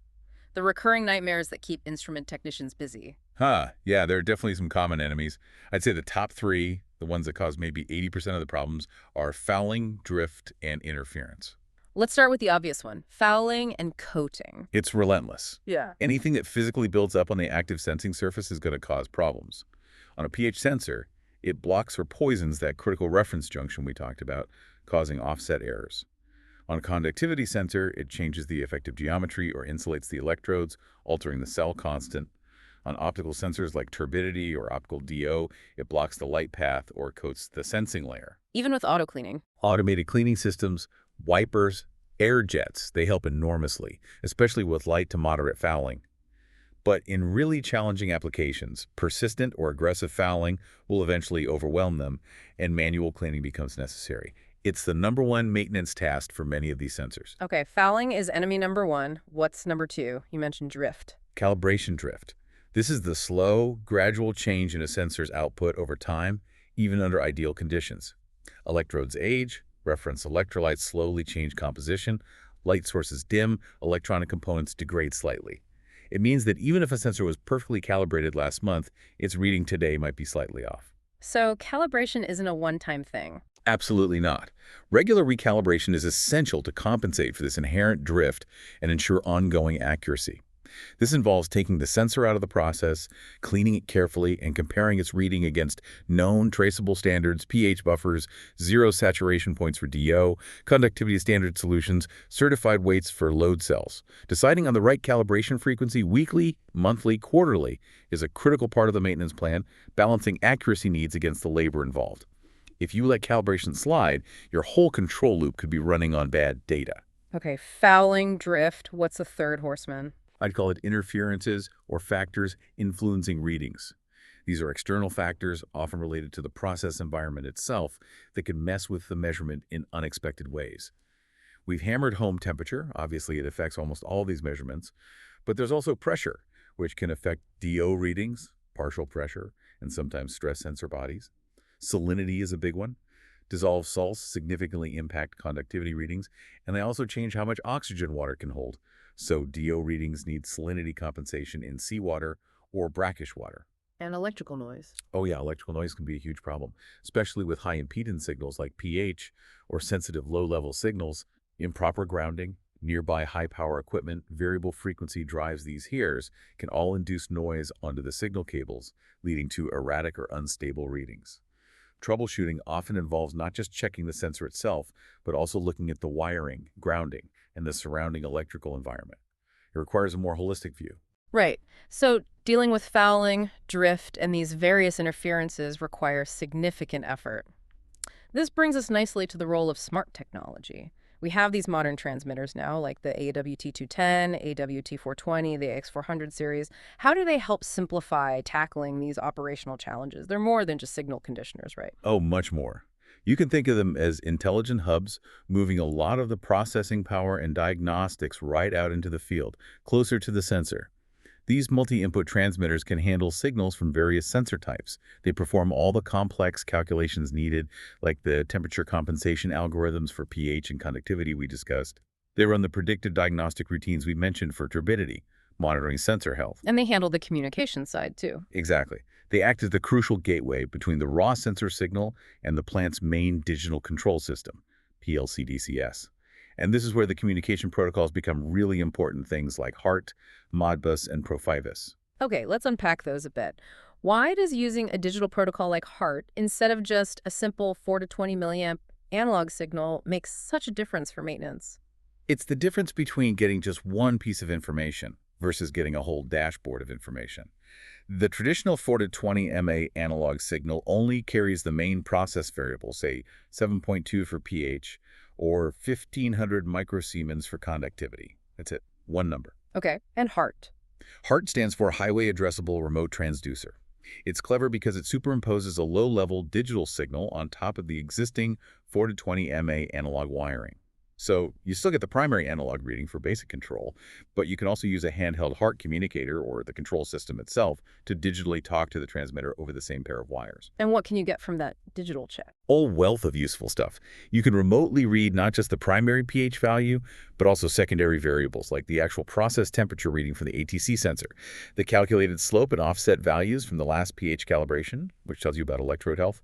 The recurring nightmares that keep instrument technicians busy. Yeah, there are definitely some common enemies. I'd say the top three, the ones that cause maybe 80% of the problems, are fouling, drift, and interference. Let's start with the obvious one, fouling and coating. It's relentless. Yeah. Anything that physically builds up on the active sensing surface is going to cause problems. On a pH sensor, it blocks or poisons that critical reference junction we talked about, causing offset errors. On a conductivity sensor, it changes the effective geometry or insulates the electrodes, altering the cell constant. On optical sensors like turbidity or optical DO, it blocks the light path or coats the sensing layer. Even with auto cleaning. Automated cleaning systems, wipers, air jets, they help enormously, especially with light to moderate fouling. But in really challenging applications, persistent or aggressive fouling will eventually overwhelm them, and manual cleaning becomes necessary. It's the #1 maintenance task for many of these sensors. Okay, fouling is enemy number one. What's number two? You mentioned drift. Calibration drift. This is the slow, gradual change in a sensor's output over time, even under ideal conditions. Electrodes age, reference electrolytes slowly change composition, light sources dim, electronic components degrade slightly. It means that even if a sensor was perfectly calibrated last month, its reading today might be slightly off. So calibration isn't a one-time thing. Absolutely not. Regular recalibration is essential to compensate for this inherent drift and ensure ongoing accuracy. This involves taking the sensor out of the process, cleaning it carefully, and comparing its reading against known traceable standards, pH buffers, zero saturation points for DO, conductivity standard solutions, certified weights for load cells. Deciding on the right calibration frequency weekly, monthly, quarterly is a critical part of the maintenance plan, balancing accuracy needs against the labor involved. If you let calibration slide, your whole control loop could be running on bad data. Okay, fouling, drift, what's the third horseman? I'd call it interferences or factors influencing readings. These are external factors, often related to the process environment itself, that can mess with the measurement in unexpected ways. We've hammered home temperature. Obviously, it affects almost all these measurements. But there's also pressure, which can affect DO readings, partial pressure, and sometimes stress sensor bodies. Salinity is a big one. Dissolved salts significantly impact conductivity readings, and they also change how much oxygen water can hold. So DO readings need salinity compensation in seawater or brackish water. And electrical noise. Oh yeah, electrical noise can be a huge problem, especially with high impedance signals like pH or sensitive low-level signals. Improper grounding, nearby high-power equipment, variable frequency drives these hears can all induce noise onto the signal cables, leading to erratic or unstable readings. Troubleshooting often involves not just checking the sensor itself, but also looking at the wiring, grounding, and the surrounding electrical environment. It requires a more holistic view. Right. So dealing with fouling, drift, and these various interferences requires significant effort. This brings us nicely to the role of smart technology. We have these modern transmitters now, like the AWT210, AWT420, the AX400 series. How do they help simplify tackling these operational challenges? They're more than just signal conditioners, right? Oh, much more. You can think of them as intelligent hubs, moving a lot of the processing power and diagnostics right out into the field, closer to the sensor. These multi-input transmitters can handle signals from various sensor types. They perform all the complex calculations needed, like the temperature compensation algorithms for pH and conductivity we discussed. They run the predictive diagnostic routines we mentioned for turbidity, monitoring sensor health. And they handle the communication side, too. Exactly. They act as the crucial gateway between the raw sensor signal and the plant's main digital control system, PLC-DCS. And this is where the communication protocols become really important, things like HART, Modbus, and Profibus. Okay, let's unpack those a bit. Why does using a digital protocol like HART instead of just a simple 4 to 20 milliamp analog signal make such a difference for maintenance? It's the difference between getting just one piece of information, versus getting a whole dashboard of information. The traditional 4 to 20 mA analog signal only carries the main process variable, say 7.2 for pH or 1500 microsiemens for conductivity. That's it, one number. Okay, and heart. HART stands for Highway Addressable Remote Transducer. It's clever because it superimposes a low-level digital signal on top of the existing 4 to 20 mA analog wiring. So you still get the primary analog reading for basic control, but you can also use a handheld HART communicator or the control system itself to digitally talk to the transmitter over the same pair of wires. And what can you get from that digital check? Whole wealth of useful stuff. You can remotely read not just the primary pH value, but also secondary variables like the actual process temperature reading from the ATC sensor, the calculated slope and offset values from the last pH calibration, which tells you about electrode health,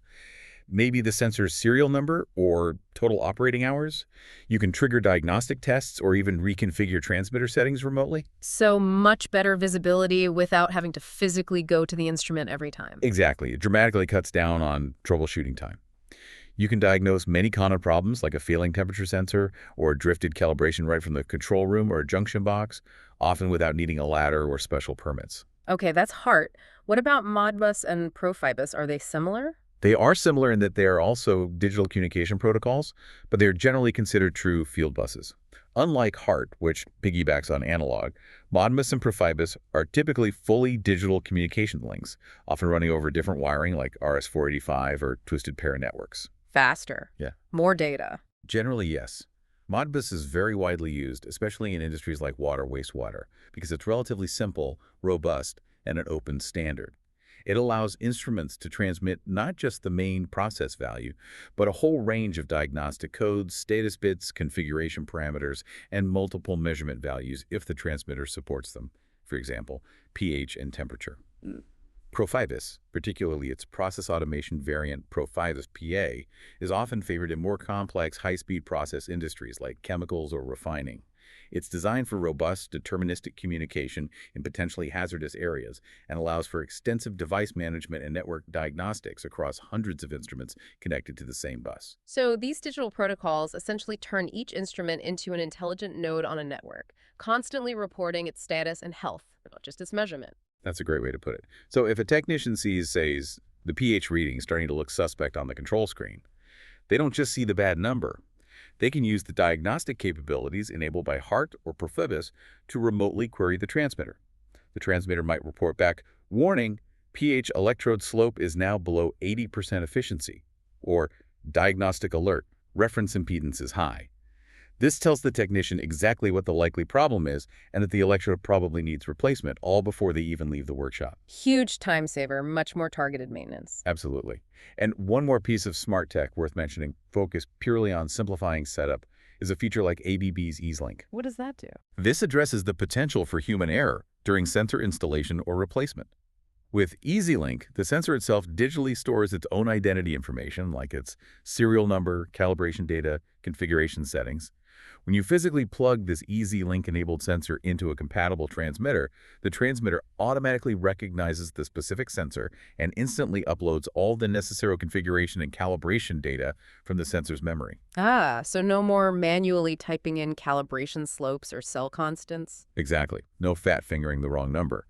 maybe the sensor's serial number or total operating hours. You can trigger diagnostic tests or even reconfigure transmitter settings remotely. So much better visibility without having to physically go to the instrument every time. Exactly. It dramatically cuts down on troubleshooting time. You can diagnose many common problems like a failing temperature sensor or a drifted calibration right from the control room or a junction box, often without needing a ladder or special permits. Okay, that's heart. What about Modbus and Profibus? Are they similar? They are similar in that they are also digital communication protocols, but they are generally considered true field buses. Unlike HART, which piggybacks on analog, Modbus and Profibus are typically fully digital communication links, often running over different wiring like RS-485 or twisted pair networks. Faster. Yeah. More data. Generally, yes. Modbus is very widely used, especially in industries like water, wastewater, because it's relatively simple, robust, and an open standard. It allows instruments to transmit not just the main process value, but a whole range of diagnostic codes, status bits, configuration parameters, and multiple measurement values if the transmitter supports them, for example, pH and temperature. Profibus, particularly its process automation variant Profibus PA, is often favored in more complex high-speed process industries like chemicals or refining. It's designed for robust, deterministic communication in potentially hazardous areas and allows for extensive device management and network diagnostics across hundreds of instruments connected to the same bus. So these digital protocols essentially turn each instrument into an intelligent node on a network, constantly reporting its status and health, not just its measurement. That's a great way to put it. So if a technician sees, say, the pH reading starting to look suspect on the control screen, they don't just see the bad number. They can use the diagnostic capabilities enabled by HART or Profibus to remotely query the transmitter. The transmitter might report back, "Warning, pH electrode slope is now below 80% efficiency," or "Diagnostic alert, reference impedance is high." This tells the technician exactly what the likely problem is and that the electrode probably needs replacement, all before they even leave the workshop. Huge time saver, much more targeted maintenance. Absolutely. And one more piece of smart tech worth mentioning, focused purely on simplifying setup, is a feature like ABB's EaseLink. What does that do? This addresses the potential for human error during sensor installation or replacement. With EasyLink, the sensor itself digitally stores its own identity information, like its serial number, calibration data, configuration settings. When you physically plug this EasyLink-enabled sensor into a compatible transmitter, the transmitter automatically recognizes the specific sensor and instantly uploads all the necessary configuration and calibration data from the sensor's memory. Ah, so no more manually typing in calibration slopes or cell constants? Exactly. No fat fingering the wrong number.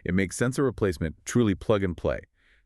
It makes sensor replacement truly plug and play,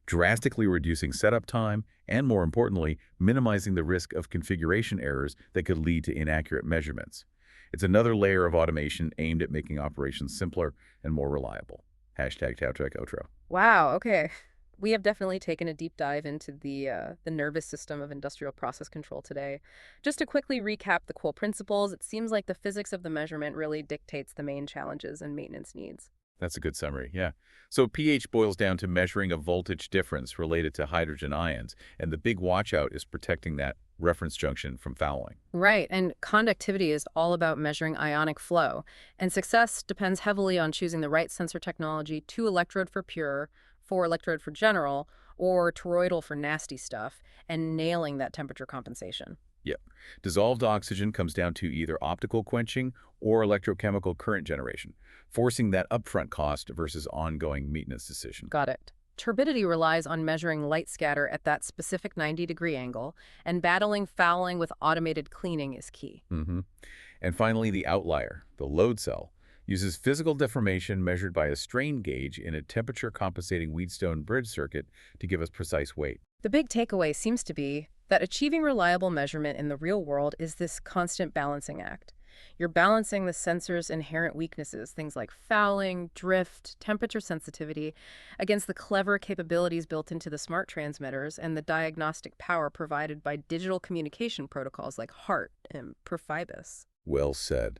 drastically reducing setup time and, more importantly, minimizing the risk of configuration errors that could lead to inaccurate measurements. It's another layer of automation aimed at making operations simpler and more reliable. Hashtag TauTech Outro. Wow, okay. We have definitely taken a deep dive into the nervous system of industrial process control today. Just to quickly recap the core principles, it seems like the physics of the measurement really dictates the main challenges and maintenance needs. That's a good summary, yeah. So pH boils down to measuring a voltage difference related to hydrogen ions, and the big watch-out is protecting that reference junction from fouling. Right, and conductivity is all about measuring ionic flow, and success depends heavily on choosing the right sensor technology, 2 electrode for pure, 4 electrode for general, or toroidal for nasty stuff, and nailing that temperature compensation. Yep. Dissolved oxygen comes down to either optical quenching or electrochemical current generation, forcing that upfront cost versus ongoing maintenance decision. Got it. Turbidity relies on measuring light scatter at that specific 90-degree angle, and battling fouling with automated cleaning is key. And finally, the outlier, the load cell. Uses physical deformation measured by a strain gauge in a temperature-compensating Wheatstone bridge circuit to give us precise weight. The big takeaway seems to be that achieving reliable measurement in the real world is this constant balancing act. You're balancing the sensor's inherent weaknesses, things like fouling, drift, temperature sensitivity, against the clever capabilities built into the smart transmitters and the diagnostic power provided by digital communication protocols like HART and Profibus. Well said.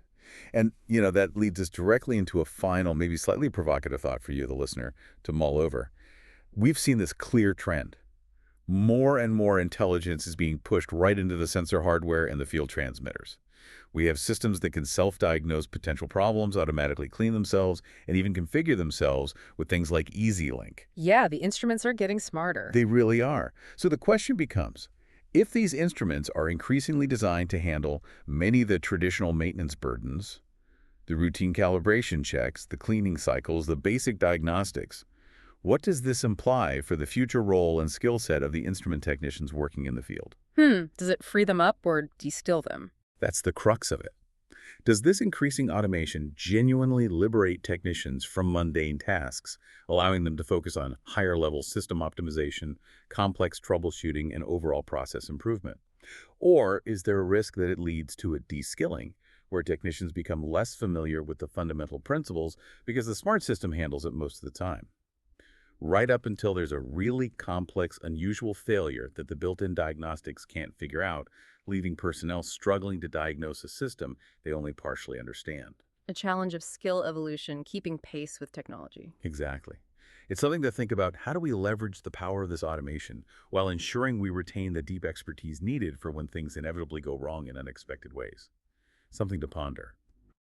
And, that leads us directly into a final, maybe slightly provocative thought for you, the listener, to mull over. We've seen this clear trend. More and more intelligence is being pushed right into the sensor hardware and the field transmitters. We have systems that can self-diagnose potential problems, automatically clean themselves, and even configure themselves with things like EasyLink. Yeah, the instruments are getting smarter. They really are. So the question becomes, if these instruments are increasingly designed to handle many of the traditional maintenance burdens, the routine calibration checks, the cleaning cycles, the basic diagnostics, what does this imply for the future role and skill set of the instrument technicians working in the field? Does it free them up or de-skill them? That's the crux of it. Does this increasing automation genuinely liberate technicians from mundane tasks, allowing them to focus on higher-level system optimization, complex troubleshooting, and overall process improvement? Or is there a risk that it leads to a de-skilling, where technicians become less familiar with the fundamental principles because the smart system handles it most of the time? Right up until there's a really complex, unusual failure that the built-in diagnostics can't figure out, leaving personnel struggling to diagnose a system they only partially understand. A challenge of skill evolution, keeping pace with technology. Exactly. It's something to think about: how do we leverage the power of this automation while ensuring we retain the deep expertise needed for when things inevitably go wrong in unexpected ways? Something to ponder.